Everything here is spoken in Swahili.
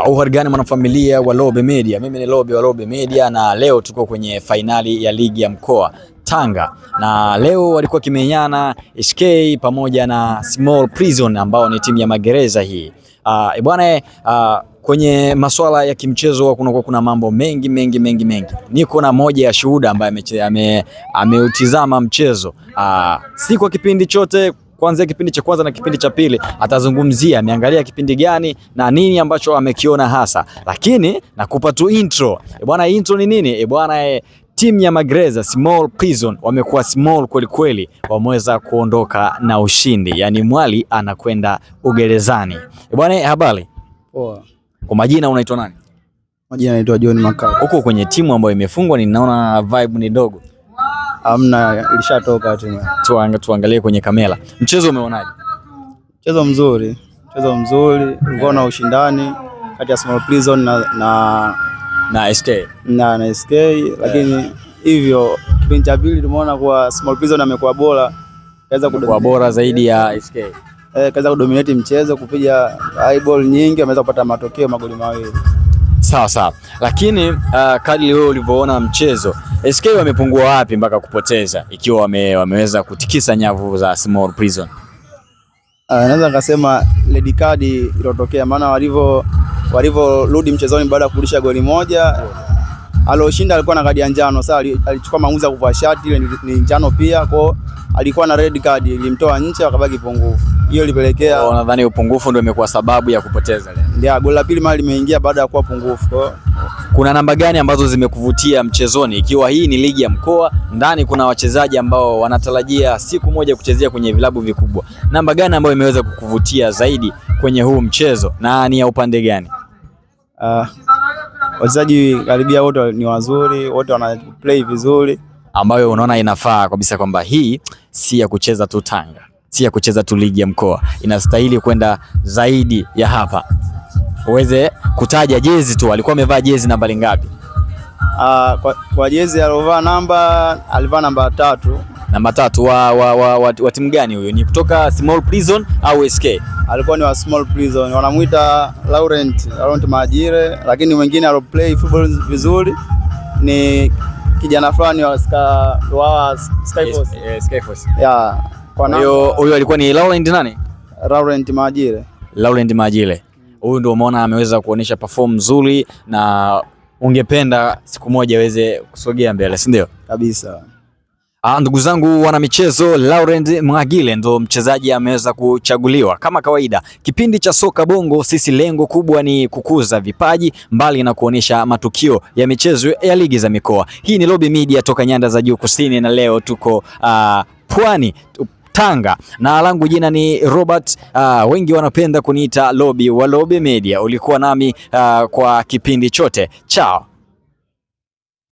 Uhari gani mwanafamilia wa Lobe Media? Mimi ni Lobe wa Lobe Media na leo tuko kwenye fainali ya ligi ya mkoa Tanga, na leo walikuwa kimenyana SK pamoja na Small Prison ambao ni timu ya magereza hii. Bwana, kwenye masuala ya kimchezo kuna mambo mengi. Niko na moja ya shuhuda ambaye ameutizama mchezo si kwa kipindi chote, kuanzia kipindi cha kwanza na kipindi cha pili. Atazungumzia ameangalia kipindi gani na nini ambacho amekiona hasa, lakini nakupa tu intro. Bwana, intro ni nini? Bwana, timu ya magereza Small Prison wamekuwa small kweli, wameweza kuondoka na ushindi, yani mwali anakwenda ugerezani. Bwana, habari? Poa. Kwa majina unaitwa nani? Majina naitwa John Makao. Huko kwenye timu ambayo imefungwa ninaona vibe ni dogo. Hamna, ilishatoka tu. Tuangalie kwenye kamera. Mchezo umeonaje? Mchezo mzuri. Ulikuwa na ushindani kati ya Small Prison na SK. Na SK, lakini hivyo kipindi cha pili tumeona kwa Small Prison amekuwa bora. Kwa bora zaidi ya SK. Kaza kudominate mchezo, kupiga high ball nyingi, ameweza kupata matokeo magoli mawili. Sawa. Lakini kadri wewe ulivyoona mchezo, SK wamepungua wapi mpaka kupoteza ikiwa wameweza kutikisa nyavu za Small Prison? Naweza nikasema red card iliyotokea, maana walivyorudi mchezoni baada ya kurudisha goli moja, aloshinda alikuwa na kadi ya njano. Sasa alichukua maamuzi ya kuvaa shati, ile ni njano pia, kwa alikuwa na red card, ilimtoa nje akabaki pungufu. Hiyo ilipelekea nadhani upungufu ndio imekuwa sababu ya kupoteza leo. Ndio goli la pili mali limeingia baada ya kuwa pungufu. Kuna namba gani ambazo zimekuvutia mchezoni, ikiwa hii ni ligi ya mkoa? Ndani kuna wachezaji ambao wanatarajia siku moja kuchezea kwenye vilabu vikubwa. Namba gani ambayo imeweza kukuvutia zaidi kwenye huu mchezo na ni ya upande gani? Wachezaji karibia wote ni wazuri, wote wana play vizuri, ambayo unaona inafaa kabisa kwamba hii si ya kucheza tu Tanga, si ya kucheza tu ligi ya mkoa, inastahili kwenda zaidi ya hapa. Uweze kutaja jezi tu, alikuwa amevaa jezi namba ngapi? Kwa jezi alivaa namba 3. Namba 3 wa timu gani huyo? Ni kutoka Small Prison au SK? Alikuwa ni wa Small Prison, wanamuita Laurent Majire, lakini mwingine aloplay football vizuri ni kijana fulani wa Skyforce. Kwa hiyo huyo alikuwa ni Laurent nani? Laurent Majire. Huyu ndio umeona ameweza kuonesha perform nzuri na ungependa siku moja aweze kusogea mbele, si ndio? Kabisa. Ndugu zangu wana michezo, Laurent Majire ndo mchezaji ameweza kuchaguliwa. Kama kawaida, kipindi cha soka bongo, sisi lengo kubwa ni kukuza vipaji mbali na kuonesha matukio ya michezo ya ligi za mikoa. Hii ni Lobe Media toka nyanda za juu kusini, na leo tuko Pwani Tanga, na langu jina ni Robert, wengi wanapenda kuniita Lobe wa Lobe Media. Ulikuwa nami kwa kipindi chote. Chao.